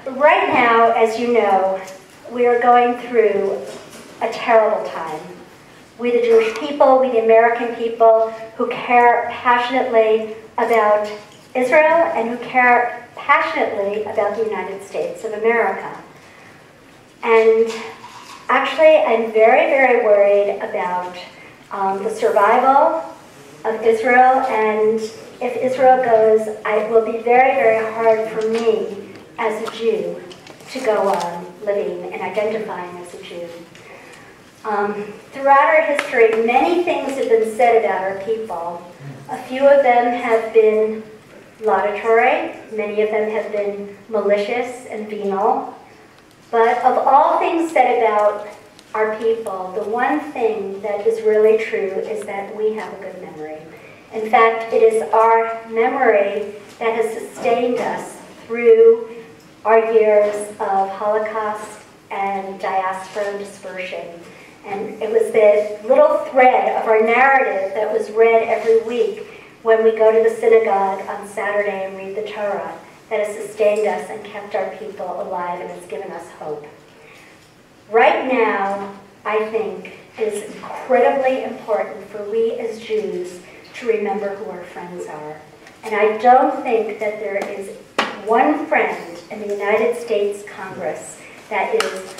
Right now, as you know, we are going through a terrible time. We, the Jewish people, we, the American people, who care passionately about Israel and who care passionately about the United States of America. And actually, I'm very, very worried about the survival of Israel, and if Israel goes, it will be very, very hard for me as a Jew to go on living and identifying as a Jew. Throughout our history, many things have been said about our people. A few of them have been laudatory, many of them have been malicious and venal. But of all things said about our people, the one thing that is really true is that we have a good memory. In fact, it is our memory that has sustained us through our years of Holocaust and diaspora dispersion. And it was the little thread of our narrative that was read every week when we go to the synagogue on Saturday and read the Torah that has sustained us and kept our people alive and has given us hope. Right now, I think it is incredibly important for we as Jews to remember who our friends are. And I don't think that there is one friend in the United States Congress that is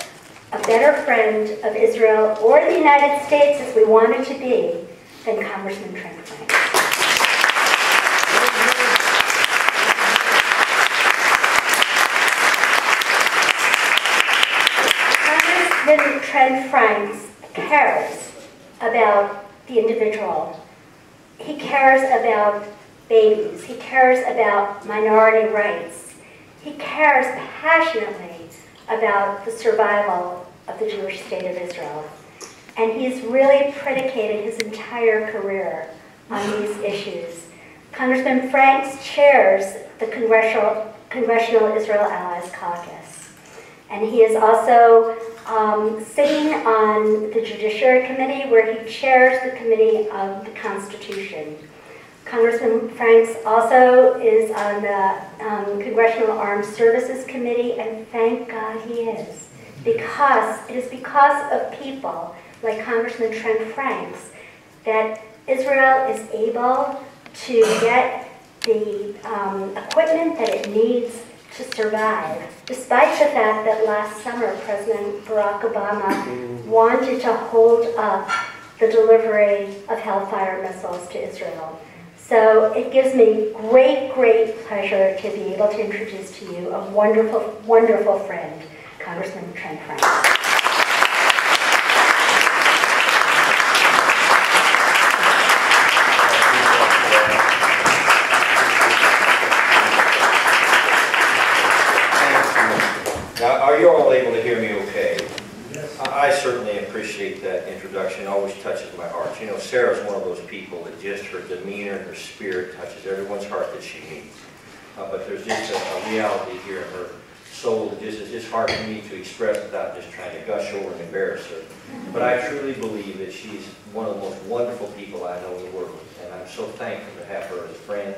a better friend of Israel or the United States, as we want it to be, than Congressman Trent Franks. Congressman Trent Franks cares about the individual. He cares about babies. He cares about minority rights. He cares passionately about the survival of the Jewish state of Israel. And he's really predicated his entire career on these issues. Congressman Franks chairs the Congressional Israel Allies Caucus. And he is also sitting on the Judiciary Committee, where he chairs the Committee of the Constitution. Congressman Franks also is on the Congressional Armed Services Committee, and thank God he is. Because it is because of people like Congressman Trent Franks that Israel is able to get the equipment that it needs to survive, despite the fact that last summer President Barack Obama wanted to hold up the delivery of Hellfire missiles to Israel. So it gives me great, great pleasure to be able to introduce to you a wonderful, wonderful friend, Congressman Trent Franks. Now, are you all able to hear me okay? Yes. I certainly appreciate that introduction. It always touches my heart. You know, Sarah's one of those people that just her demeanor and her spirit touches everyone's heart that she meets. But there's just a reality here in her soul that just is just hard for me to express without just trying to gush over and embarrass her. But I truly believe that she's one of the most wonderful people I know in the world. And I'm so thankful to have her as a friend.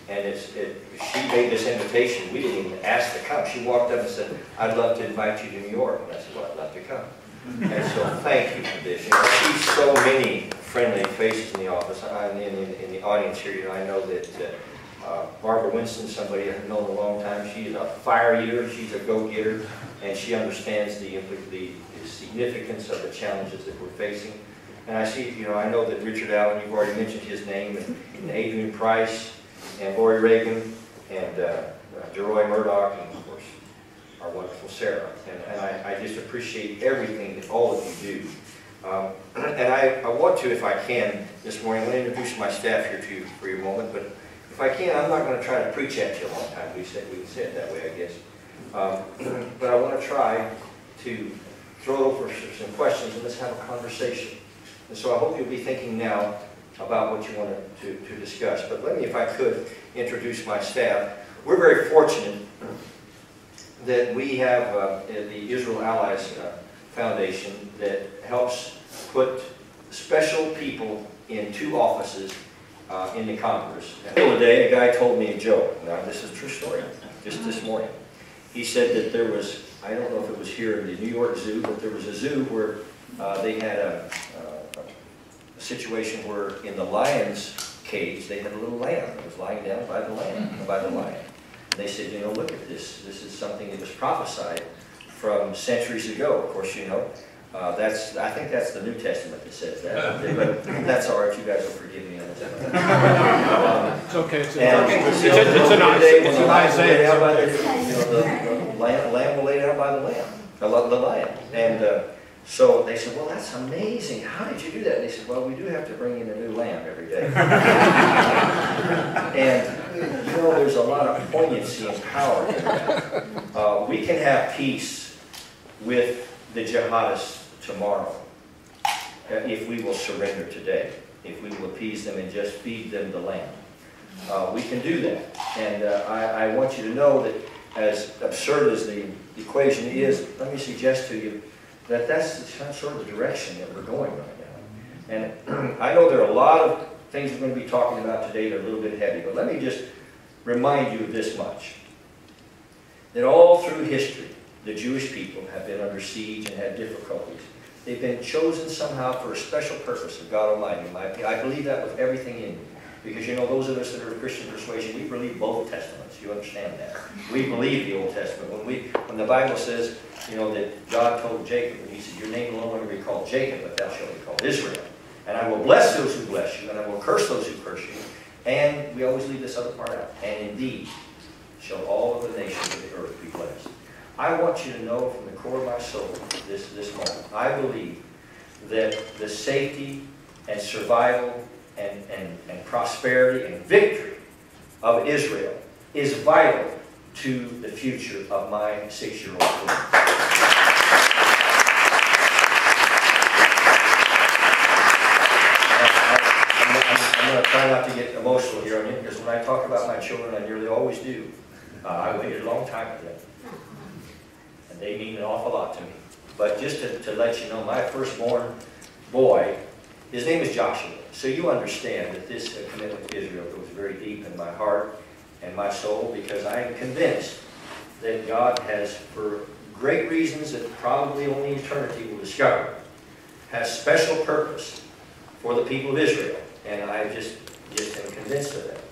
And she made this invitation. We didn't even ask to come. She walked up and said, "I'd love to invite you to New York." And I said, "Well, I'd love to come." And so thank you for this. You know, I see so many friendly faces in the office, in the audience here. You know, I know that Barbara Winston, somebody I've known a long time, she is a fire eater, she's a go-getter, and she understands the significance of the challenges that we're facing. And I see, you know, I know that Richard Allen, you've already mentioned his name, and Adrian Price, and Lori Reagan, and Jeroy Murdoch, and of course, our wonderful Sarah. And I just appreciate everything that all of you do. And I want to, if I can, this morning, I'm going to introduce my staff here to you for a moment, but if I can, I'm not going to try to preach at you a long time. We can say it that way, I guess. But I want to try to throw over some questions and let's have a conversation. And so I hope you'll be thinking now about what you want to discuss. But let me, if I could, introduce my staff. We're very fortunate that we have the Israel Allies Foundation that helps put special people in 2 offices in the Congress. The other day, a guy told me a joke. Now, this is a true story, just this morning. he said that there was, I don't know if it was here in the New York Zoo, but there was a zoo where they had a situation where in the lion's cage, they had a little lamb that was lying down by the lion. And they said, you know, look at this. This is something that was prophesied from centuries ago. Of course, you know, I think that's the New Testament that says that. But that's all right. You guys will forgive me on that. It's okay. It's an Isaiah. The lamb will lay down by the lion. And so they said, well, that's amazing. How did you do that? And they said, well, we do have to bring in a new lamb every day. And, you know, there's a lot of poignancy and power in that. We can have peace with the jihadists tomorrow if we will surrender today, if we will appease them and just feed them the lamb. We can do that. And I want you to know that as absurd as the equation is, let me suggest to you that that's sort of the direction that we're going right now. And I know there are a lot of things we're going to be talking about today that are a little bit heavy, but let me just remind you of this much. That all through history, the Jewish people have been under siege and had difficulties. They've been chosen somehow for a special purpose of God Almighty. I believe that with everything in me. Because, you know, those of us that are of Christian persuasion, we believe both Testaments. You understand that. We believe the Old Testament. When the Bible says, you know, that God told Jacob, and he said, your name will no longer be called Jacob, but thou shalt be called Israel. And I will bless those who bless you, and I will curse those who curse you. And we always leave this other part out. And indeed, shall all of the nations of the earth be blessed. I want you to know from the core of my soul this moment. I believe that the safety and survival and prosperity and victory of Israel is vital to the future of my 6-year-old boy. I'm going to try not to get emotional here on you, because when I talk about my children, I nearly always do. I waited a long time for them. And they mean an awful lot to me. But just to let you know, my firstborn boy, his name is Joshua. So you understand that this commitment to Israel goes very deep in my heart and my soul, because I am convinced that God has, for great reasons that probably only eternity will discover, has special purpose for the people of Israel. And I just am convinced of that.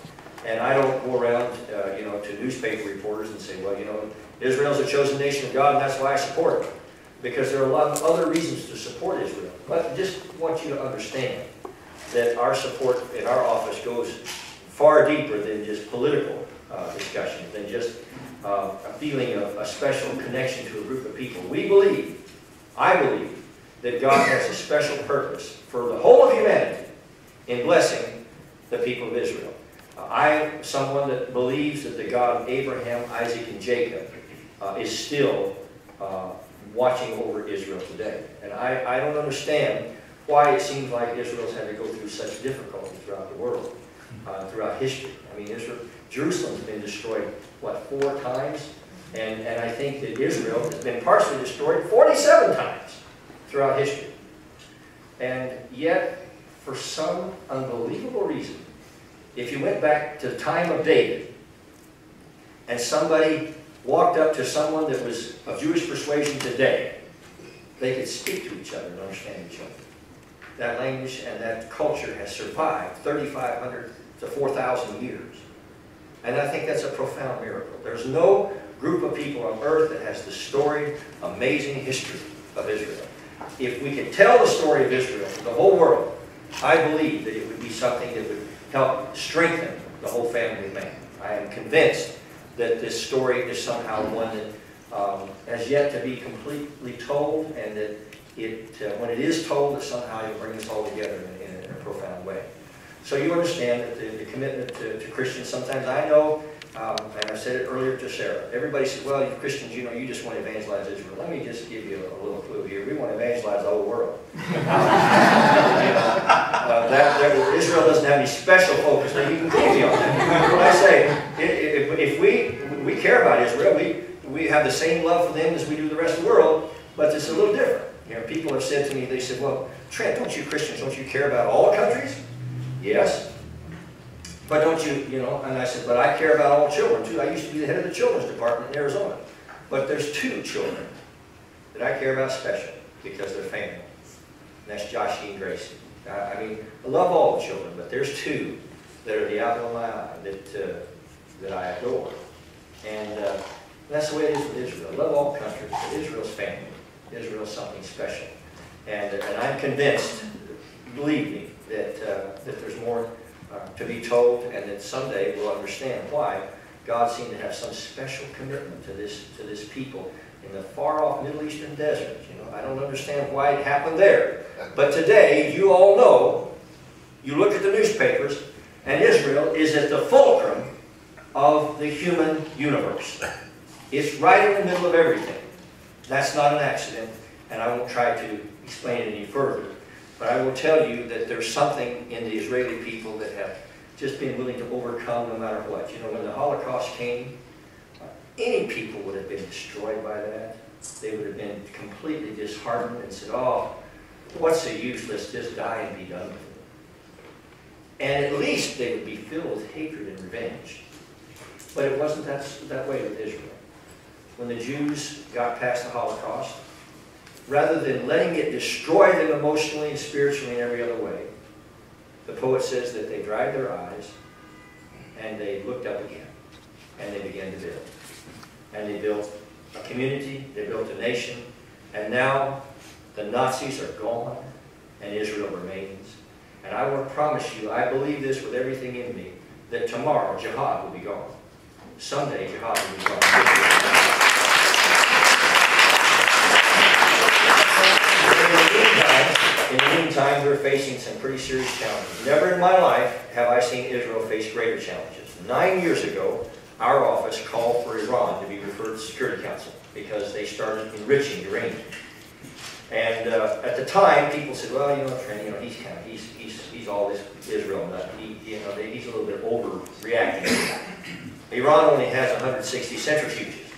And I don't go around, you know, to newspaper reporters and say, well, you know, Israel's a chosen nation of God, and that's why I support it. Because there are a lot of other reasons to support Israel. But I just want you to understand that our support in our office goes far deeper than just political discussions, than just a feeling of a special connection to a group of people. We believe, I believe, that God has a special purpose for the whole of humanity in blessing the people of Israel. I am someone that believes that the God of Abraham, Isaac, and Jacob is still watching over Israel today. And I don't understand why it seems like Israel's had to go through such difficulty throughout the world, throughout history. I mean, Jerusalem's been destroyed, what, 4 times? And I think that Israel has been partially destroyed 47 times throughout history. And yet, for some unbelievable reason, if you went back to the time of David, and somebody walked up to someone that was of Jewish persuasion today, they could speak to each other and understand each other. That language and that culture has survived 3,500 to 4,000 years. And I think that's a profound miracle. There's no group of people on earth that has the storied, amazing history of Israel. If we could tell the story of Israel to the whole world, I believe that it would be something that would help strengthen the whole family of man. I am convinced that this story is somehow one that has yet to be completely told, and that when it is told, that somehow it will bring us all together in a profound way. So you understand that the commitment to Christians, sometimes I know, and I said it earlier to Sarah, everybody says, well, you Christians, you know, you just want to evangelize Israel. Let me just give you a little clue here. We want to evangelize the whole world. Israel doesn't have any special focus. Now, you can quote me on that. When I say, if we care about Israel, we have the same love for them as we do the rest of the world, but it's a little different. You know, people have said to me, they said, well, Trent, don't you Christians, don't you care about all countries? Yes. But don't you, you know, and I said, but I care about all children too. I used to be the head of the children's department in Arizona. But there's two children that I care about special because they're family. And that's Joshie and Gracie. I mean, I love all the children, but there's two that are the apple of my eye that I adore. And that's the way it is with Israel. I love all countries, but Israel's family. Israel's something special. And I'm convinced, believe me, that there's more to be told, and that someday we'll understand why God seemed to have some special commitment to this people in the far-off Middle Eastern desert. You know, I don't understand why it happened there. But today, you all know, you look at the newspapers, and Israel is at the fulcrum of the human universe. It's right in the middle of everything. That's not an accident, and I won't try to explain it any further. But I will tell you that there's something in the Israeli people that have just been willing to overcome no matter what. You know, when the Holocaust came, any people would have been destroyed by that. They would have been completely disheartened and said, oh, what's the use? Let's just die and be done with it. And at least they would be filled with hatred and revenge. But it wasn't that way with Israel. When the Jews got past the Holocaust, rather than letting it destroy them emotionally and spiritually in every other way, the poet says that they dried their eyes and they looked up again and they began to build. And they built a community, they built a nation, and now the Nazis are gone and Israel remains. And I will promise you, I believe this with everything in me, that tomorrow jihad will be gone. Someday jihad will be gone. In the meantime, we're facing some pretty serious challenges. Never in my life have I seen Israel face greater challenges. 9 years ago, our office called for Iran to be referred to the Security Council because they started enriching uranium. And at the time, people said, "Well, you know, Trent, you know, he's all this Israel nut. He's a little bit overreacting." Iran only has 160 centrifuges.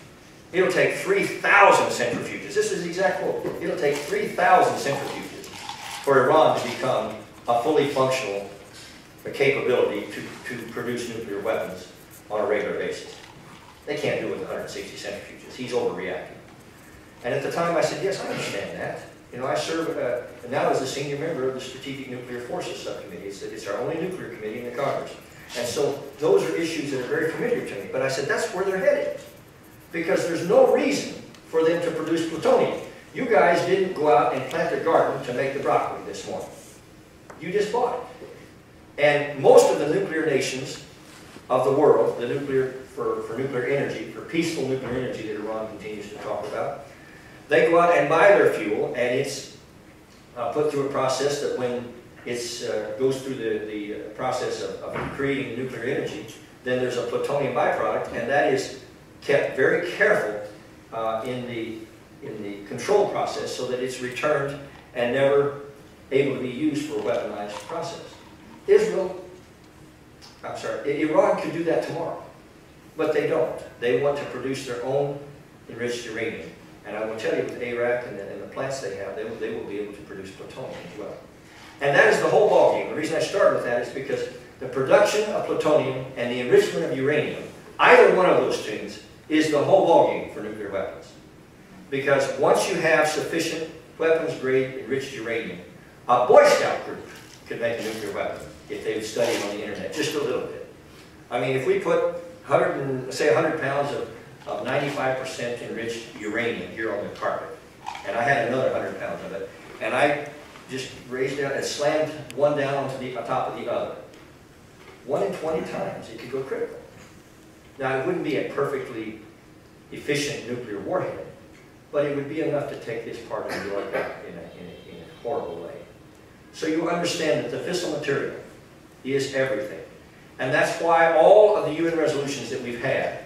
It'll take 3,000 centrifuges. This is the exact quote. It'll take 3,000 centrifuges for Iran to become a fully functional capability to produce nuclear weapons on a regular basis. They can't do it with 160 centrifuges. He's overreacting. And at the time I said, yes, I understand that. You know, I serve now as a senior member of the Strategic Nuclear Forces Subcommittee. It's our only nuclear committee in the Congress. And so those are issues that are very familiar to me. But I said, that's where they're headed. Because there's no reason for them to produce plutonium. You guys didn't go out and plant a garden to make the broccoli this morning. You just bought it. And most of the nuclear nations of the world, the nuclear for nuclear energy, for peaceful nuclear energy that Iran continues to talk about, they go out and buy their fuel, and it's put through a process that when it goes through the process of creating nuclear energy, then there's a plutonium byproduct, and that is kept very careful in the control process so that it's returned and never able to be used for a weaponized process. Iran could do that tomorrow, but they don't. They want to produce their own enriched uranium. And I will tell you, with Iraq and the plants they have, they will be able to produce plutonium as well. And that is the whole ballgame. The reason I start with that is because the production of plutonium and the enrichment of uranium, either one of those things, is the whole ballgame for nuclear weapons. Because once you have sufficient weapons-grade enriched uranium, a Boy Scout group could make a nuclear weapon if they would study it on the internet just a little bit. I mean, if we put 100 pounds of 95% enriched uranium here on the carpet, and I had another 100 pounds of it, and I just raised it and slammed one down onto the top of the other, 1 in 20 times it could go critical. Now, it wouldn't be a perfectly efficient nuclear warhead, but it would be enough to take this part of New York out in a horrible way. So you understand that the fissile material is everything. And that's why all of the UN resolutions that we've had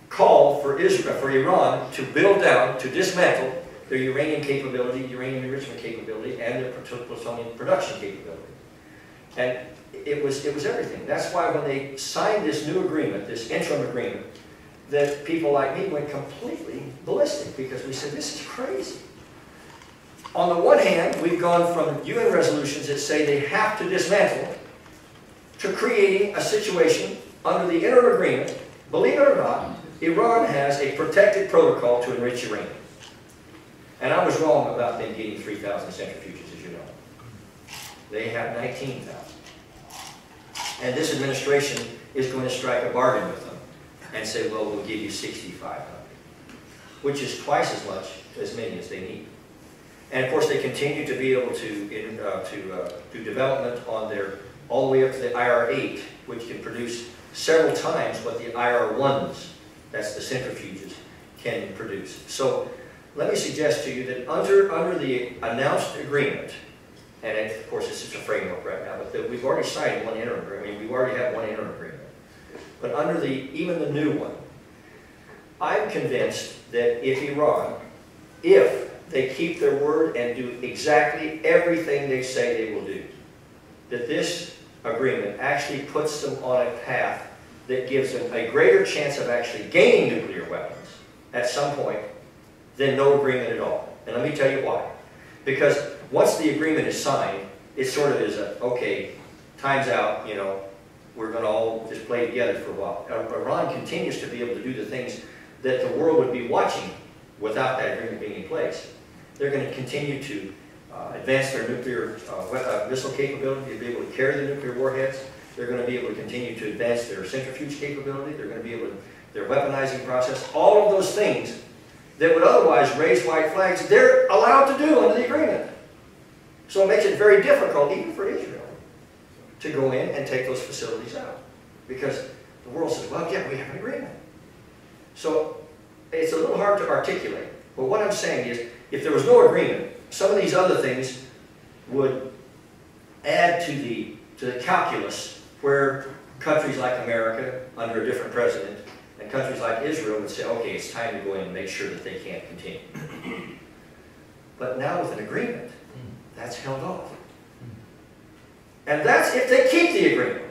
call for Iran to build down, to dismantle their uranium capability, uranium enrichment capability, and their plutonium production capability. And it was everything. That's why when they signed this new agreement, this interim agreement, that people like me went completely ballistic because we said, this is crazy. On the one hand, we've gone from UN resolutions that say they have to dismantle to creating a situation under the interim agreement, believe it or not, Iran has a protected protocol to enrich uranium. And I was wrong about them getting 3,000 centrifuges, as you know. They have 19,000. And this administration is going to strike a bargain with them and say, well, we'll give you 6,500, which is twice as much, as many as they need. And of course, they continue to be able to do development on their, all the way up to the IR-8, which can produce several times what the IR-1s, that's the centrifuges, can produce. So let me suggest to you that under the announced agreement, and of course this is a framework right now, but we've already signed one interim agreement. I mean, we already have one interim agreement. But under even the new one, I'm convinced that if Iran, if they keep their word and do exactly everything they say they will do, that this agreement actually puts them on a path that gives them a greater chance of actually gaining nuclear weapons at some point than no agreement at all. And let me tell you why. Because once the agreement is signed, it sort of is a, okay, time's out, you know, we're going to all just play together for a while. Iran continues to be able to do the things that the world would be watching without that agreement being in place. They're going to continue to advance their nuclear missile capability, to be able to carry the nuclear warheads. They're going to be able to continue to advance their centrifuge capability. They're going to be able to, their weaponizing process, all of those things that would otherwise raise white flags, they're allowed to do under the agreement. So it makes it very difficult, even for Israel, to go in and take those facilities out. Because the world says, well, yeah, we have an agreement. So it's a little hard to articulate. But what I'm saying is, if there was no agreement, some of these other things would add to the calculus where countries like America, under a different president, and countries like Israel would say, okay, it's time to go in and make sure that they can't continue. But now with an agreement, that's held off. And that's if they keep the agreement.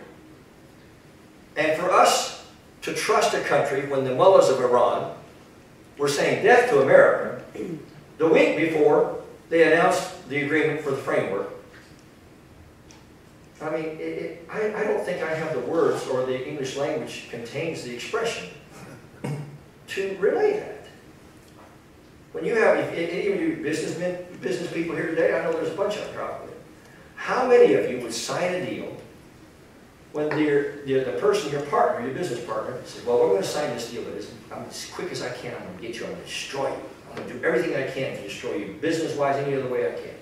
And for us to trust a country when the mullahs of Iran were saying death to America, the week before they announced the agreement for the framework, I mean, I don't think I have the words or the English language contains the expression to relay that. When you have, even you business people here today, I know there's a bunch of them probably. How many of you would sign a deal when the person, your partner, your business partner, says, well, we're going to sign this deal, but I'm as quick as I can, I'm going to get you, I'm going to destroy you. I'm going to do everything I can to destroy you, business-wise, any other way I can.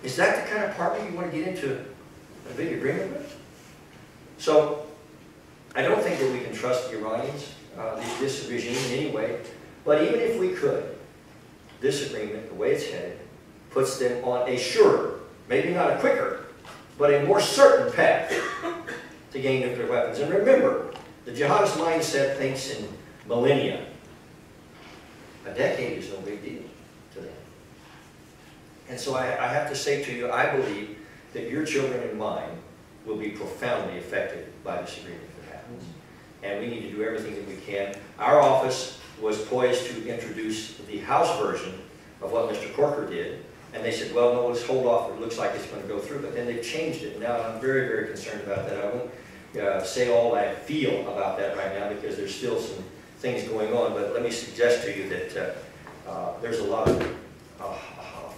Is that the kind of partner you want to get into a big agreement with? So, I don't think that we can trust the Iranians, this regime in any way, but even if we could, this agreement, the way it's headed, puts them on a surer, maybe not a quicker, but a more certain path to gain nuclear weapons. And remember, the jihadist mindset thinks in millennia. A decade is no big deal to them. And so I have to say to you, I believe that your children and mine will be profoundly affected by this agreement if it happens. And we need to do everything that we can. Our office was poised to introduce the House version of what Mr. Corker did. And they said, well, no, let's hold off. It looks like it's going to go through. But then they've changed it. Now I'm very, very concerned about that. I won't say all I feel about that right now because there's still some things going on. But let me suggest to you that there's a lot of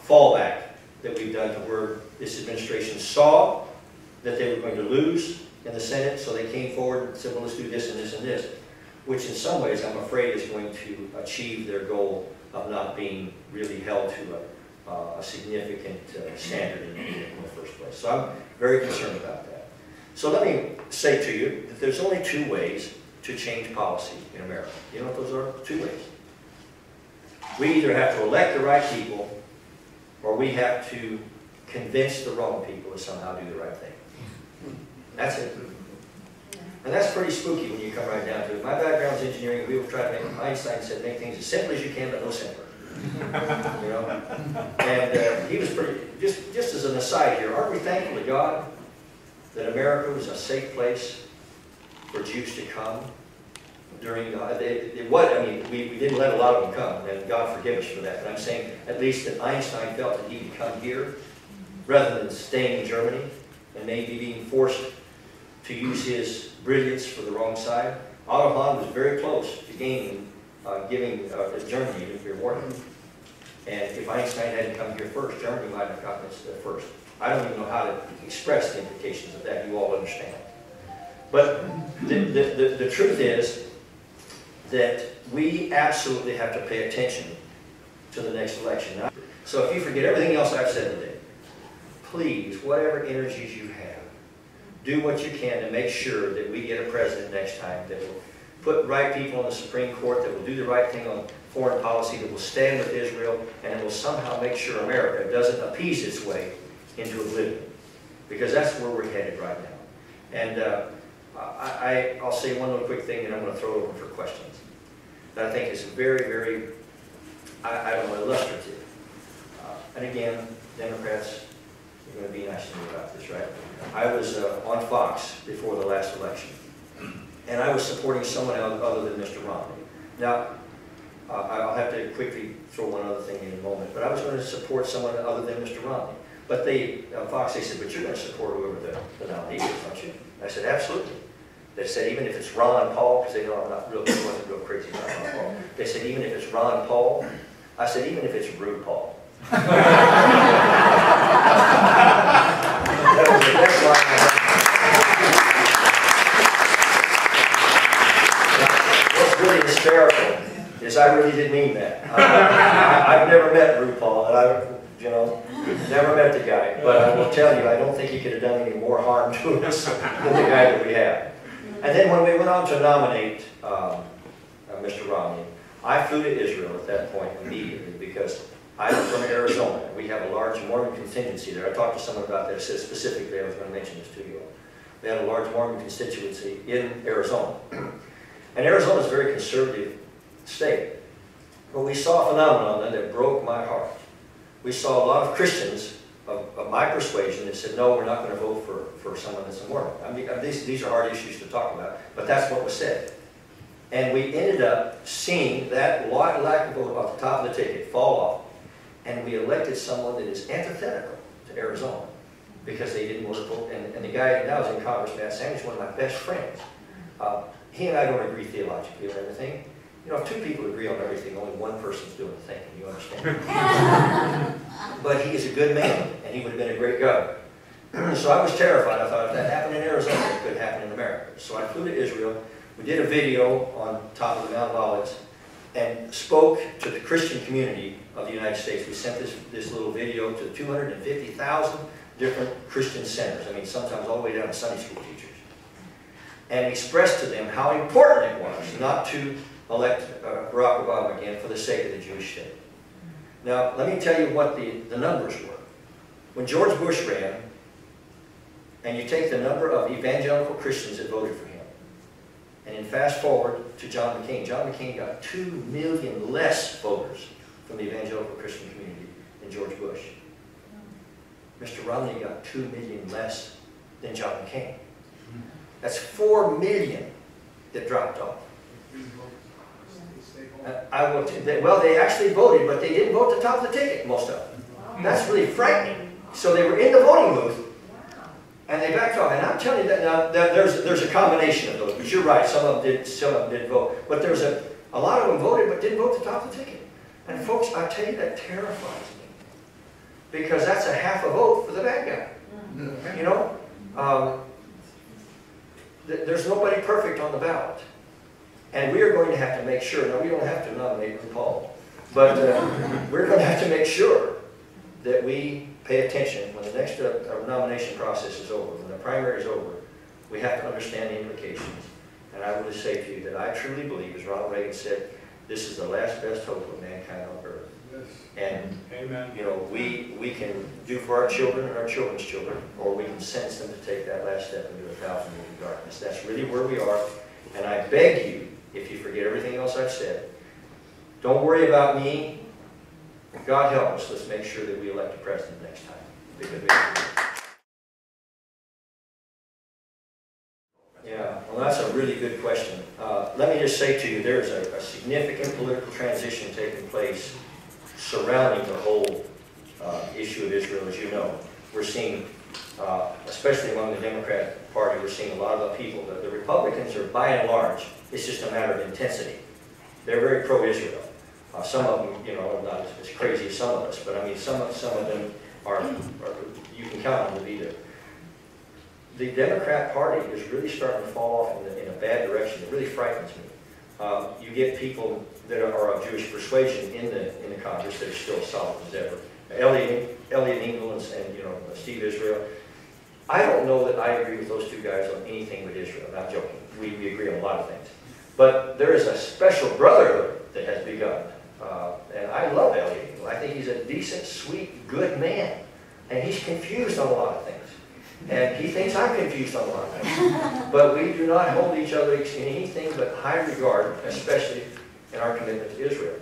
fallback that we've done to where this administration saw that they were going to lose in the Senate, so they came forward and said, well, let's do this and this and this, which in some ways I'm afraid is going to achieve their goal of not being really held to a significant standard in the first place. So I'm very concerned about that. So let me say to you that there's only two ways to change policy in America. You know what those are? Two ways. We either have to elect the right people or we have to convince the wrong people to somehow do the right thing. That's it. And that's pretty spooky when you come right down to it. My background's engineering. We will try to make, Einstein said, make things as simple as you can, but no simpler. You know? And he was pretty, just as an aside here, aren't we thankful to God that America was a safe place for Jews to come during we didn't let a lot of them come, and God forgive us for that. But I'm saying at least that Einstein felt that he could come here rather than staying in Germany and maybe being forced to use his brilliance for the wrong side. Otto Hahn was very close to giving Germany a nuclear warhead. And if Einstein hadn't come here first, Germany might have gotten it first. I don't even know how to express the implications of that. You all understand. But the truth is that we absolutely have to pay attention to the next election. So if you forget everything else I've said today, please, whatever energies you have, do what you can to make sure that we get a president next time that will put right people on the Supreme Court, that will do the right thing on foreign policy, that will stand with Israel, and it will somehow make sure America doesn't appease its way into oblivion. Because that's where we're headed right now. And I'll say one little quick thing, and I'm going to throw it open for questions. That I think is very, very, I don't know, illustrative. And again, Democrats, you're going to be nice to me about this, right? I was on Fox before the last election, and I was supporting someone else other than Mr. Romney. Now, I'll have to quickly throw one other thing in a moment, but I was going to support someone other than Mr. Romney. But Fox, they said, but you're going to support whoever the nominee is, aren't you? I said, absolutely. They said, even if it's Ron Paul, because they know I wasn't real crazy about Ron Paul. They said, even if it's Ron Paul. I said, even if it's Ru Paul. That was the next line I heard. What's really hysterical is I really didn't mean that. I've never met Ru Paul, and never met the guy. But I will tell you, I don't think he could have done any more harm to us than the guy that we have. And then when we went on to nominate Mr. Romney, I flew to Israel at that point immediately because I'm from Arizona. We have a large Mormon contingency there. I talked to someone about that specifically. I was going to mention this to you all. We have a large Mormon constituency in Arizona. And Arizona is a very conservative state. But we saw a phenomenon that broke my heart. We saw a lot of Christians of my persuasion that said, no, we're not going to vote for someone that's a Mormon. I mean, these are hard issues to talk about, but that's what was said. And we ended up seeing that lack of vote off the top of the ticket fall off. And we elected someone that is antithetical to Arizona because they didn't want to vote. And the guy now is in Congress, Matt Sanders, one of my best friends. He and I don't agree theologically on everything. You know, if two people agree on everything, only one person's doing the thinking, you understand? But he is a good man, and he would have been a great governor. So I was terrified. I thought if that happened in Arizona, it could happen in America. So I flew to Israel. We did a video on top of the Mount of Olives and spoke to the Christian community of the United States. We sent this little video to 250,000 different Christian centers. I mean, sometimes all the way down to Sunday school teachers. And expressed to them how important it was not to elect Barack Obama again for the sake of the Jewish state. Now, let me tell you what the numbers were. When George Bush ran, and you take the number of evangelical Christians that voted for him, and then fast forward to John McCain got 2 million less voters from the evangelical Christian community than George Bush. Mr. Romney got 2 million less than John McCain. That's 4 million that dropped off. Well, they actually voted, but they didn't vote the top of the ticket, most of them. That's really frightening. So they were in the voting booth, and they backed off. And I'm telling you that now, there's a combination of those. But you're right, some of them did vote. But there's a lot of them voted, but didn't vote the top of the ticket. And folks, I tell you, that terrifies me. Because that's a half a vote for the bad guy. You know? There's nobody perfect on the ballot. And we are going to have to make sure, now we don't have to nominate Paul, but we're going to have to make sure that we pay attention when the next nomination process is over, when the primary is over. We have to understand the implications. And I will just say to you that I truly believe, as Ronald Reagan said, this is the last best hope of mankind on earth. Yes. And amen. You know, we can do for our children and our children's children, or we can sentence them to take that last step into 1,000 years of darkness. That's really where we are. And I beg you, if you forget everything else I've said, don't worry about me. God help us. Let's make sure that we elect a president next time. Because yeah, well, that's a really good question. Let me just say to you, there's a significant political transition taking place surrounding the whole issue of Israel, as you know. We're seeing especially among the Democratic Party. We're seeing a lot of the people, the Republicans are by and large, it's just a matter of intensity. They're very pro-Israel. Some of them, are not as crazy as some of us, but I mean, some of them are you can count on them to be there. The Democrat Party is really starting to fall off in a bad direction. It really frightens me. You get people that are of Jewish persuasion in the Congress that are still solid as ever. Elliot Engel and Steve Israel. I don't know that I agree with those two guys on anything with Israel. I'm not joking. We agree on a lot of things. But there is a special brotherhood that has begun. And I love Elliot Engel. I think he's a decent, sweet, good man. And he's confused on a lot of things. And he thinks I'm confused on a lot of things. But we do not hold each other in anything but high regard, especially in our commitment to Israel.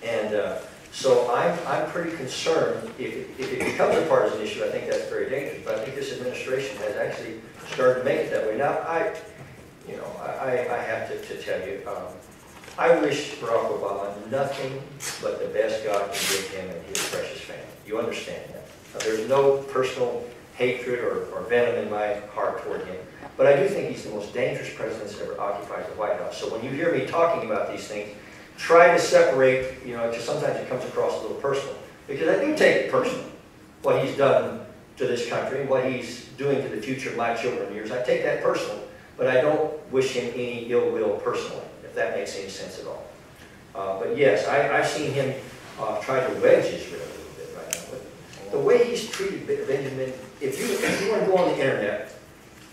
And so I'm pretty concerned if it becomes a partisan issue. I think that's very dangerous. But I think this administration has actually started to make it that way. Now, I have to tell you, I wish Barack Obama nothing but the best God can give him and his precious family. You understand that? There's no personal hatred or venom in my heart toward him. But I do think he's the most dangerous president that's ever occupied the White House. So when you hear me talking about these things, try to separate, because sometimes it comes across a little personal. Because I do take it personal, what he's done to this country and what he's doing to the future of my children and yours. I take that personal, but I don't wish him any ill will personally, if that makes any sense at all. But yes, I've seen him try to wedge Israel a little bit right now. But the way he's treated Benjamin, if you want to go on the internet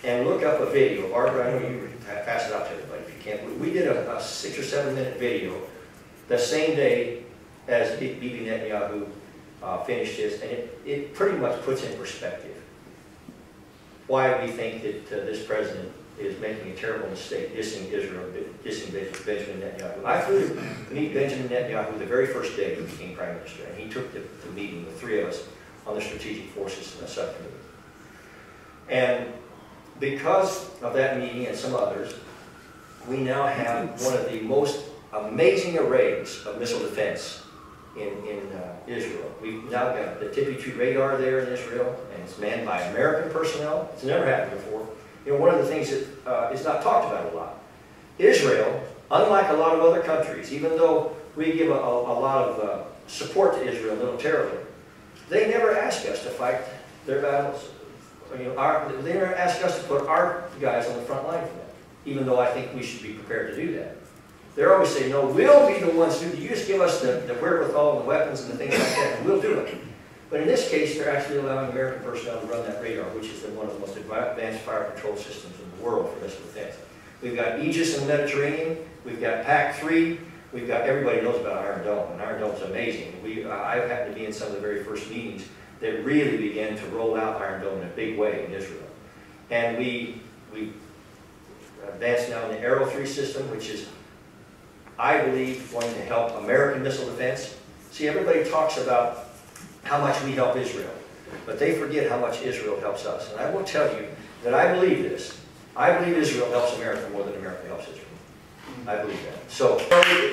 and look up a video, Barbara, I know you pass it out to everybody if you can. We did a 6 or 7 minute video the same day as Bibi Netanyahu finished his, and it pretty much puts in perspective why we think that this president is making a terrible mistake dissing Israel, dissing Benjamin Netanyahu. I flew to meet Benjamin Netanyahu the very first day he became prime minister, and he took the meeting, the three of us, on the strategic forces in the subcommittee. And because of that meeting and some others, we now have one of the most amazing arrays of missile defense in Israel. We've now got the TPY-2 radar there in Israel, and it's manned by American personnel. It's never happened before. One of the things that is not talked about a lot, Israel, unlike a lot of other countries, even though we give a lot of support to Israel militarily, they never ask us to fight their battles. They never ask us to put our guys on the front line for them, even though I think we should be prepared to do that. They always say, no, we'll be the ones who, you just give us the wherewithal and the weapons and the things like that, and we'll do it. But in this case, they're actually allowing American personnel to run that radar, which is one of the most advanced fire control systems in the world for missile defense. We've got Aegis in the Mediterranean, we've got PAC-3, we've got, everybody knows about Iron Dome, and Iron Dome's amazing. I happened to be in some of the very first meetings that really began to roll out Iron Dome in a big way in Israel. And we advanced now in the Arrow 3 system, which is, I believe, going to help American missile defense. See, everybody talks about how much we help Israel, but they forget how much Israel helps us. And I will tell you that I believe this. I believe Israel helps America more than America helps Israel. I believe that. So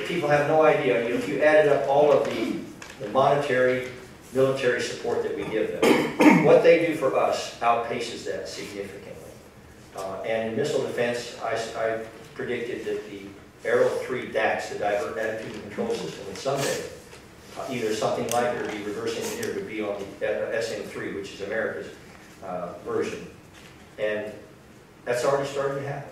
people have no idea. If you added up all of the monetary, military support that we give them, what they do for us outpaces that significantly. And in missile defense, I predicted that the Arrow 3 DAX, the Divert Attitude and Control System, would someday either something like it or be reverse engineered, would be on the SM3, which is America's version. And that's already starting to happen.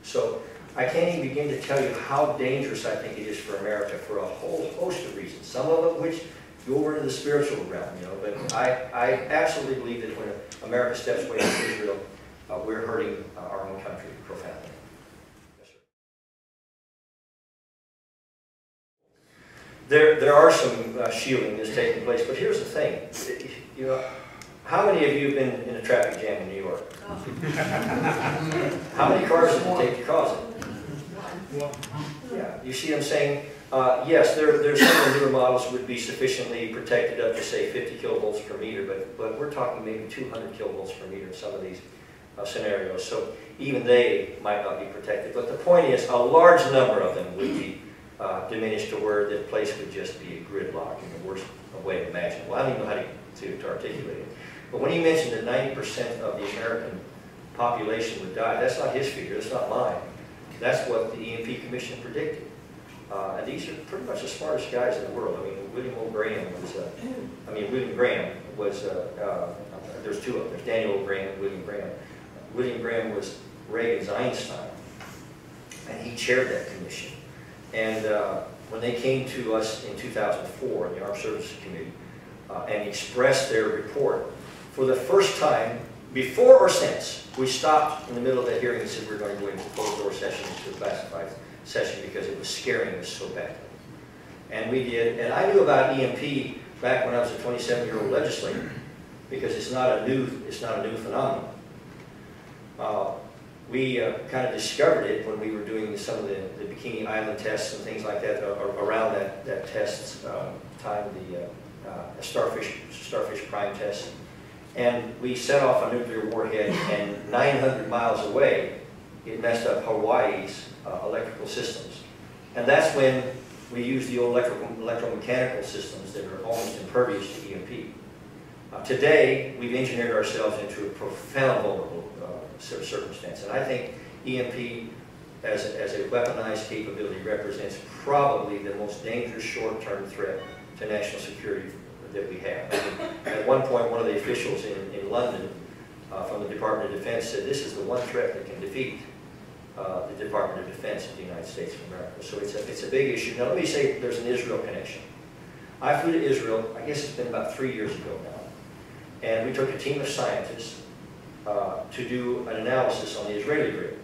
So I can't even begin to tell you how dangerous I think it is for America for a whole host of reasons, some of them which go over into the spiritual realm, but I absolutely believe that when America steps away from Israel, we're hurting our own country profoundly. Yes, sir. There are some shielding that's taking place, but here's the thing. How many of you have been in a traffic jam in New York? How many cars did it take to cause it? Yeah, you see what I'm saying? Yes, there's some of the newer models would be sufficiently protected up to, say, 50 kilovolts per meter, but we're talking maybe 200 kilovolts per meter in some of these scenarios. So even they might not be protected. But the point is, a large number of them would be diminished to where the place would just be a gridlock in the worst way imaginable. I don't even know how to articulate it. But when he mentioned that 90% of the American population would die, that's not his figure, that's not mine. That's what the EMP Commission predicted. And these are pretty much the smartest guys in the world. I mean, William Graham was, there's two of them. There's Daniel Graham and William Graham. William Graham was Reagan's Einstein, and he chaired that commission. And when they came to us in 2004 in the Armed Services Committee and expressed their report, for the first time, before or since, we stopped in the middle of that hearing and said we're going to go into closed-door session, into a classified session, because it was scaring us so badly. And we did. And I knew about EMP back when I was a 27-year-old legislator, because it's not a new phenomenon. We kind of discovered it when we were doing some of the Bikini Island tests and things like that around that test time, the starfish prime test. And we set off a nuclear warhead, and 900 miles away, it messed up Hawaii's electrical systems. And that's when we used the old electromechanical systems that are almost impervious to EMP. Today, we've engineered ourselves into a profound vulnerable circumstance. And I think EMP as a weaponized capability represents probably the most dangerous short-term threat to national security that we have. I mean, at one point, one of the officials in London from the Department of Defense said this is the one threat that can defeat the Department of Defense of the United States of America. So it's a big issue. Now let me say there's an Israel connection. I flew to Israel, I guess it's been about 3 years ago now, and we took a team of scientists to do an analysis on the Israeli grid.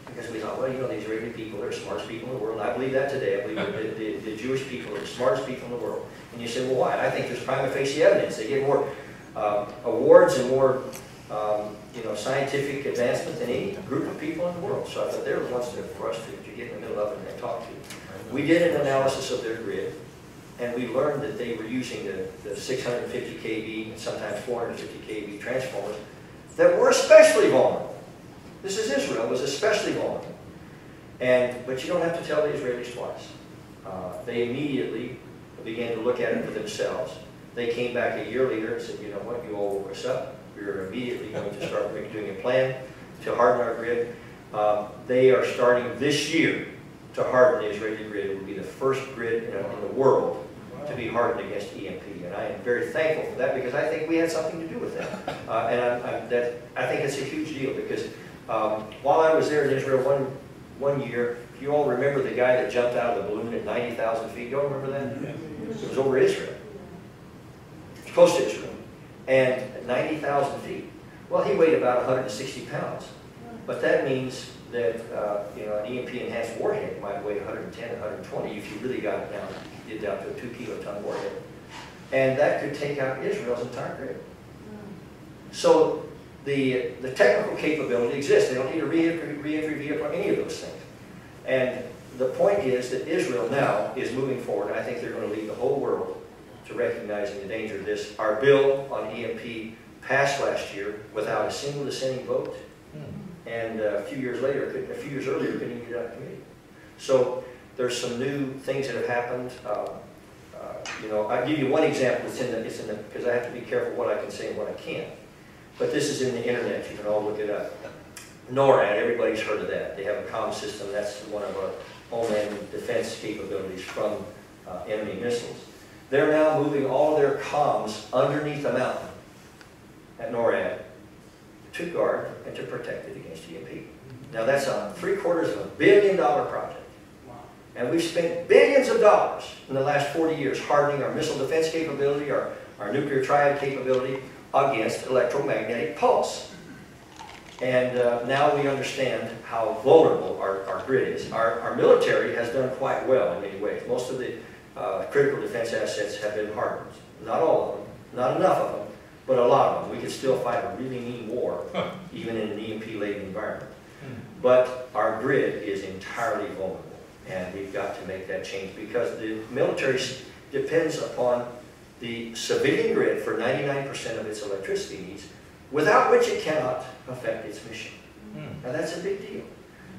Because we thought, well, you know, the Israeli people are the smartest people in the world. And I believe that today. I believe the Jewish people are the smartest people in the world. And you say, well, why? I think there's prima facie evidence. They get more awards and more scientific advancement than any group of people in the world. So I thought they're the ones for us to get in the middle of it and talk to. We did an analysis of their grid, and we learned that they were using the 650 kV and sometimes 450 kV transformers that were especially vulnerable. This is Israel, was especially vulnerable. But you don't have to tell the Israelis twice. They immediately began to look at it for themselves. They came back a year later and said, you know what, you all woke us up. We're immediately going to start doing a plan to harden our grid. They are starting this year to harden the Israeli grid. It will be the first grid in the world to be hardened against EMP. And I am very thankful for that, because I think we had something to do with that. I think it's a huge deal, because while I was there in Israel one year, if you all remember the guy that jumped out of the balloon at 90,000 feet, you all remember that? It was over Israel, close to Israel, and at 90,000 feet. Well, he weighed about 160 pounds, but that means that an EMP-enhanced warhead might weigh 110 or 120 if you really got it down, did down to a 2-kiloton warhead, and that could take out Israel's entire grid. So the technical capability exists. They don't need a re-entry vehicle or any of those things. And the point is that Israel now is moving forward. I think they're going to lead the whole world to recognizing the danger of this. Our bill on EMP passed last year without a single dissenting vote. And a few years earlier, couldn't even get out of committee. So there's some new things that have happened. I'll give you one example. Because I have to be careful what I can say and what I can't. But this is in the internet. You can all look it up. NORAD, everybody's heard of that. They have a comm system. That's one of our homeland defense capabilities from enemy missiles. They're now moving all of their comms underneath the mountain at NORAD to guard and to protect it against EMP. Now that's a $750 million project. And we've spent billions of dollars in the last 40 years hardening our missile defense capability, our nuclear triad capability against electromagnetic pulse. And now we understand how vulnerable our grid is. Our military has done quite well in many ways. Most of the critical defense assets have been hardened. Not all of them, not enough of them, but a lot of them. We could still fight a really mean war, even in an EMP-laden environment. But our grid is entirely vulnerable, and we've got to make that change, because the military depends upon the civilian grid for 99% of its electricity needs, without which it cannot affect its mission. Now that's a big deal.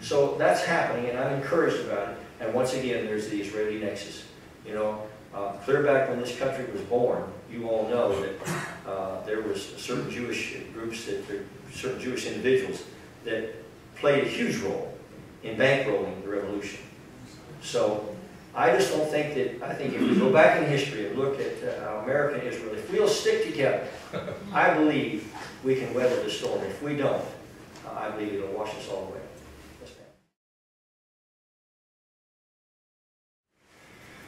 So that's happening, and I'm encouraged about it. And once again, there's the Israeli nexus. Clear back when this country was born, you all know that there was certain Jewish groups, certain Jewish individuals that played a huge role in bankrolling the revolution. So I just don't think that, I think if we go back in history and look at America and Israel, if we'll stick together, I believe we can weather the storm. If we don't, I believe it'll wash us all away. Yes, ma'am.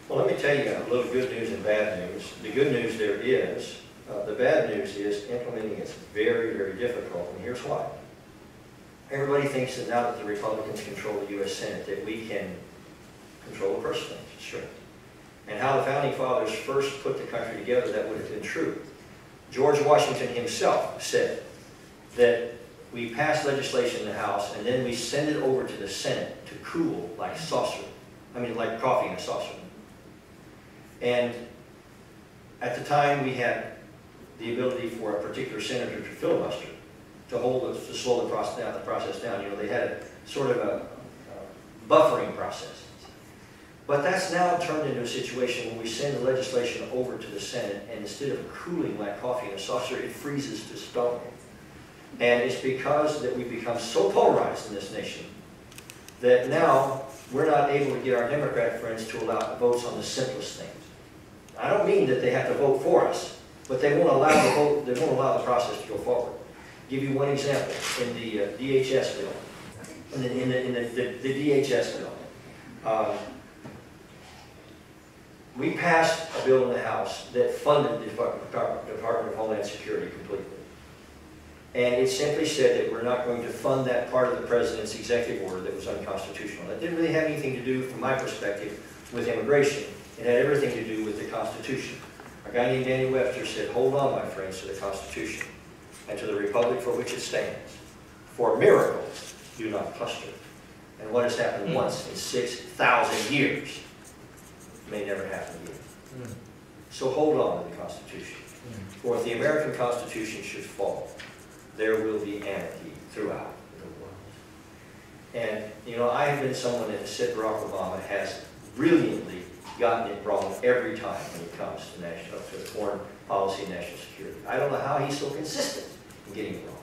Well, let me tell you a little good news and bad news. The good news there is, the bad news is implementing is very, very difficult, and here's why. Everybody thinks that now that the Republicans control the U.S. Senate, that we can control the purse strings. Sure. And how the Founding Fathers first put the country together, that would have been true. George Washington himself said that we pass legislation in the House and then we send it over to the Senate to cool like like coffee in a saucer. And at the time we had the ability for a particular senator to filibuster, to slow the process down. You know, they had sort of a buffering process. But that's now turned into a situation where we send the legislation over to the Senate, and instead of cooling like coffee in a saucer, it freezes to stone. And it's because that we've become so polarized in this nation that now we're not able to get our Democrat friends to allow votes on the simplest things. I don't mean that they have to vote for us, but they won't allow the vote. They won't allow the process to go forward. I'll give you one example in the DHS bill. In the DHS bill. We passed a bill in the House that funded the Department of Homeland Security completely. And it simply said that we're not going to fund that part of the President's executive order that was unconstitutional. That didn't really have anything to do, from my perspective, with immigration. It had everything to do with the Constitution. A guy named Daniel Webster said, hold on, my friends, to the Constitution and to the Republic for which it stands. For miracles do not cluster. And what has happened once in 6,000 years may never happen again. So hold on to the Constitution. For if the American Constitution should fall, there will be anarchy throughout the world. And, you know, I have been someone that has said Barack Obama has brilliantly gotten it wrong every time when it comes to foreign policy and national security. I don't know how he's so consistent in getting it wrong.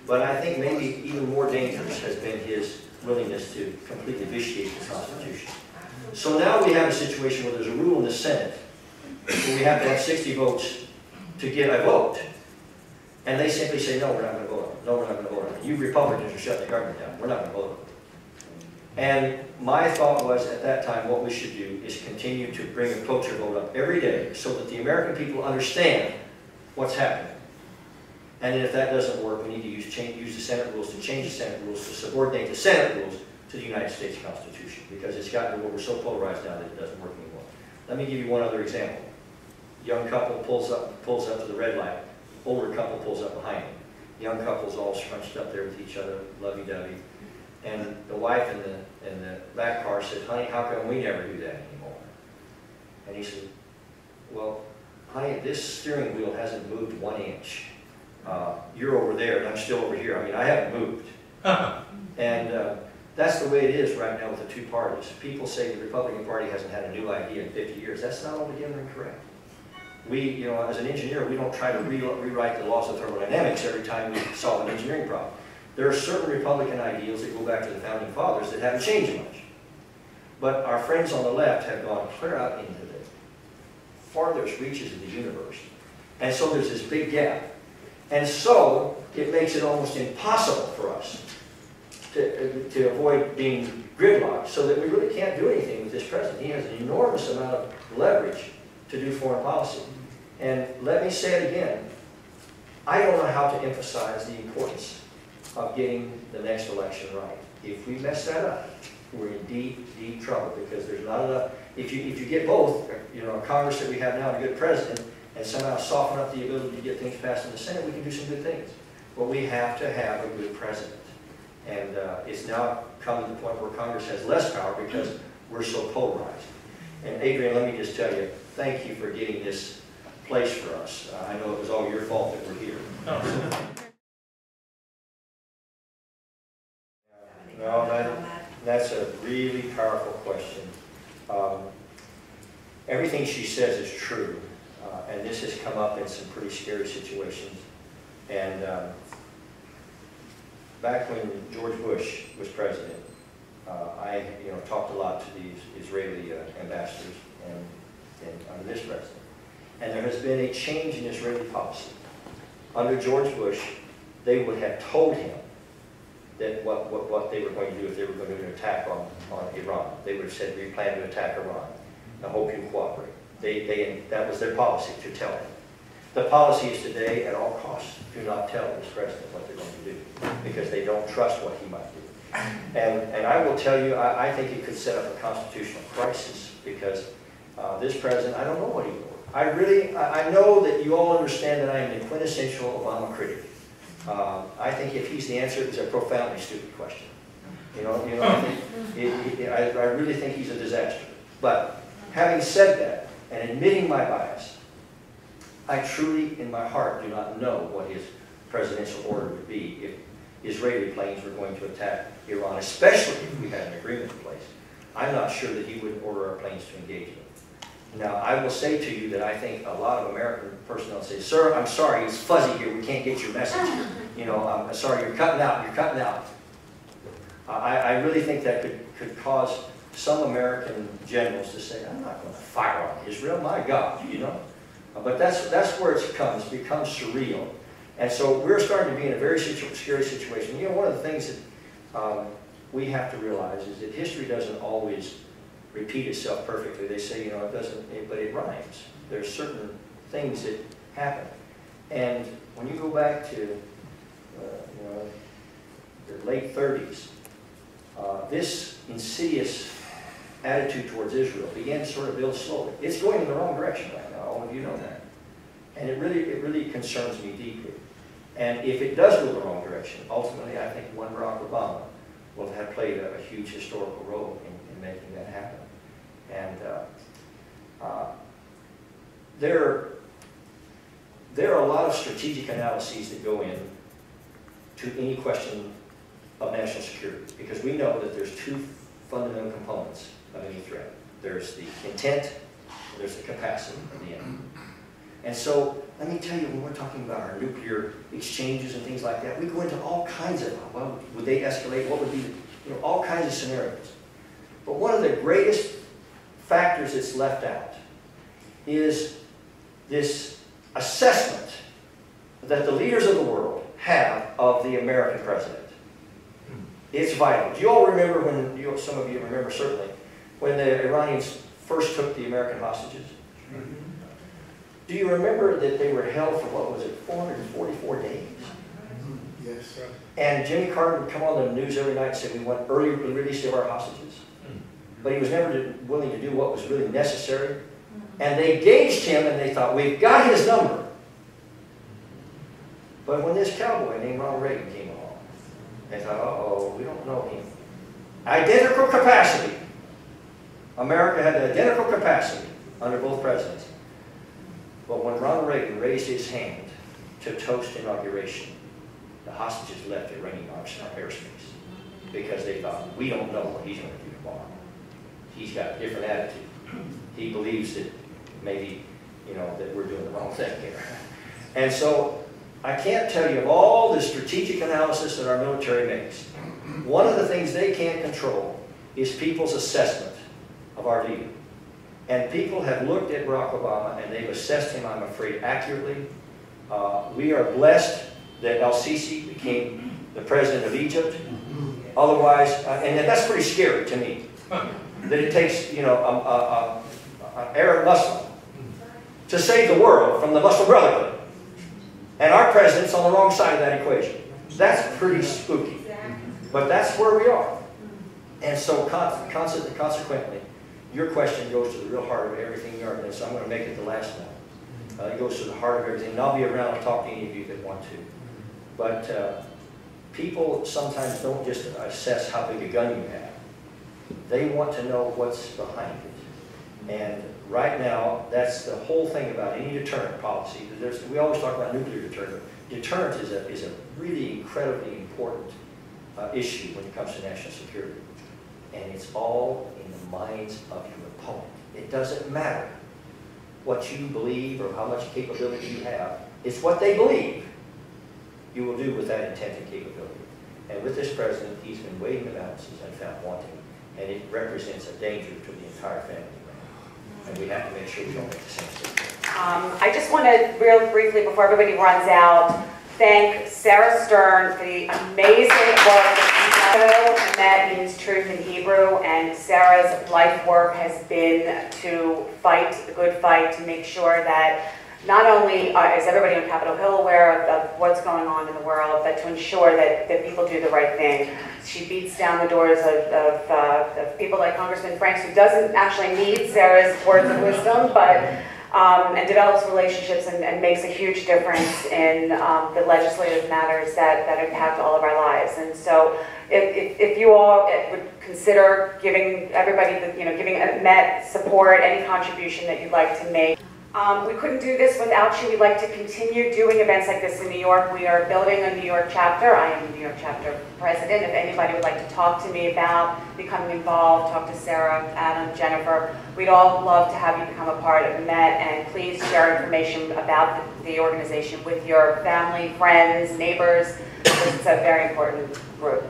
But I think maybe even more dangerous has been his willingness to completely vitiate the Constitution. So now we have a situation where there's a rule in the Senate where we have to have 60 votes to get a vote. And they simply say, no, we're not going to vote on it. No, we're not going to vote on it. You Republicans are shutting the government down. We're not going to vote on it. And my thought was at that time what we should do is continue to bring a cloture vote up every day so that the American people understand what's happening. And then if that doesn't work, we need to use the Senate rules to change the Senate rules to subordinate the Senate rules to the United States Constitution, because it's gotten to where we're so polarized now that it doesn't work anymore. Let me give you one other example. Young couple pulls up to the red light. Older couple pulls up behind him. Young couple's all scrunched up there with each other, lovey-dovey. And the wife in the back car said, honey, how come we never do that anymore? And he said, well, honey, this steering wheel hasn't moved 1 inch. You're over there and I'm still over here. I mean, I haven't moved. And that's the way it is right now with the two parties. People say the Republican Party hasn't had a new idea in 50 years. That's not altogether incorrect. We, you know, as an engineer, we don't try to rewrite the laws of thermodynamics every time we solve an engineering problem. There are certain Republican ideals that go back to the Founding Fathers that haven't changed much. But our friends on the left have gone clear out into the farthest reaches of the universe. And so there's this big gap. And so it makes it almost impossible for us to avoid being gridlocked, so that we really can't do anything with this president. He has an enormous amount of leverage to do foreign policy. And let me say it again, I don't know how to emphasize the importance of getting the next election right. If we mess that up, we're in deep, deep trouble, because there's not enough. If you get both, you know, a Congress that we have now and a good president, and somehow soften up the ability to get things passed in the Senate, we can do some good things. But we have to have a good president. And it's now come to the point where Congress has less power because we're so polarized. And Adrian, let me just tell you, thank you for getting this place for us. I know it was all your fault that we're here. No, that's a really powerful question. everything she says is true, and this has come up in some pretty scary situations. And back when George Bush was president, I talked a lot to the Israeli ambassadors and under this president. And there has been a change in Israeli policy. Under George Bush, they would have told him that what they were going to do if they were going to do an attack on Iran. They would have said, we plan to attack Iran. I hope you cooperate. That was their policy, to tell him. The policy is today, at all costs, do not tell this president what they're going to do, because they don't trust what he might do. And I will tell you, I think it could set up a constitutional crisis, because this president, I don't know what he will. I know that you all understand that I am the quintessential Obama critic. I think if he's the answer, it's a profoundly stupid question. I really think he's a disaster. But having said that, and admitting my bias, I truly, in my heart, do not know what his presidential order would be if Israeli planes were going to attack Iran, especially if we had an agreement in place. I'm not sure that he would order our planes to engage them. Now, I will say to you that I think a lot of American personnel say, sir, I'm sorry, it's fuzzy here, we can't get your message. I'm sorry, you're cutting out, you're cutting out. I really think that could cause some American generals to say, I'm not going to fire on Israel, my God, But that's where it's become surreal. And so we're starting to be in a very scary situation. One of the things that we have to realize is that history doesn't always repeat itself perfectly. They say, it doesn't, but it rhymes. There's certain things that happen. And when you go back to, the late 30s, this insidious attitude towards Israel began to sort of build slowly. It's going in the wrong direction right now, all of you know that. And it really concerns me deeply. And if it does go the wrong direction, ultimately I think one Barack Obama will have played a huge historical role in making that happen. And there are a lot of strategic analyses that go in to any question of national security, because we know that there's two fundamental components of any threat. There's the intent, and there's the capacity of the enemy. And so, let me tell you, when we're talking about our nuclear exchanges and things like that, we go into all kinds of, well, would they escalate? What would be, all kinds of scenarios. But one of the greatest factors that's left out is this assessment that the leaders of the world have of the American president. It's vital. Do you all remember when, some of you remember certainly, when the Iranians first took the American hostages? Do you remember that they were held for, what was it, 444 days? Yes. And Jimmy Carter would come on the news every night and say, we want early release of our hostages. But he was never willing to do what was really necessary. And they gauged him and they thought, we've got his number. But when this cowboy named Ronald Reagan came along, they thought, uh-oh, we don't know him. Identical capacity. America had the identical capacity under both presidents. But when Ronald Reagan raised his hand to toast inauguration, the hostages left Iranian airspace because they thought, we don't know what he's going to do tomorrow. He's got a different attitude. He believes that maybe, that we're doing the wrong thing here. And so, I can't tell you of all the strategic analysis that our military makes, one of the things they can't control is people's assessment of our leader. And people have looked at Barack Obama and they've assessed him, I'm afraid, accurately. We are blessed that El-Sisi became the president of Egypt. Otherwise, and that's pretty scary to me, that it takes, an Arab Muslim to save the world from the Muslim Brotherhood. And our president's on the wrong side of that equation. That's pretty spooky. But that's where we are. And so consequently, your question goes to the real heart of everything you are doing, so I'm going to make it the last one. It goes to the heart of everything, and I'll be around to talk to any of you that want to. But people sometimes don't just assess how big a gun you have. They want to know what's behind it. And right now, that's the whole thing about any deterrent policy. We always talk about nuclear deterrent. Deterrent is a really incredibly important issue when it comes to national security. And it's all in the minds of your opponent. It doesn't matter what you believe or how much capability you have. It's what they believe you will do with that intent and capability. And with this president, he's been weighing the balances and found wanting, and it represents a danger to the entire family. And we have to make sure we don't make the same mistake. I just want to, real briefly, before everybody runs out, thank Sarah Stern for the amazing work that EMET means truth in Hebrew, and Sarah's life work has been to fight the good fight, to make sure that not only is everybody on Capitol Hill aware of what's going on in the world, but to ensure that people do the right thing. She beats down the doors of people like Congressman Franks, who doesn't actually need Sarah's words of wisdom, but and develops relationships and makes a huge difference in the legislative matters that impact all of our lives. And so, if you all would consider giving everybody, giving EMET support, any contribution that you'd like to make. We couldn't do this without you. We'd like to continue doing events like this in New York. We are building a New York chapter. I am the New York chapter president. If anybody would like to talk to me about becoming involved, talk to Sarah, Adam, Jennifer. We'd all love to have you become a part of EMET, and please share information about the organization with your family, friends, neighbors. It's a very important group.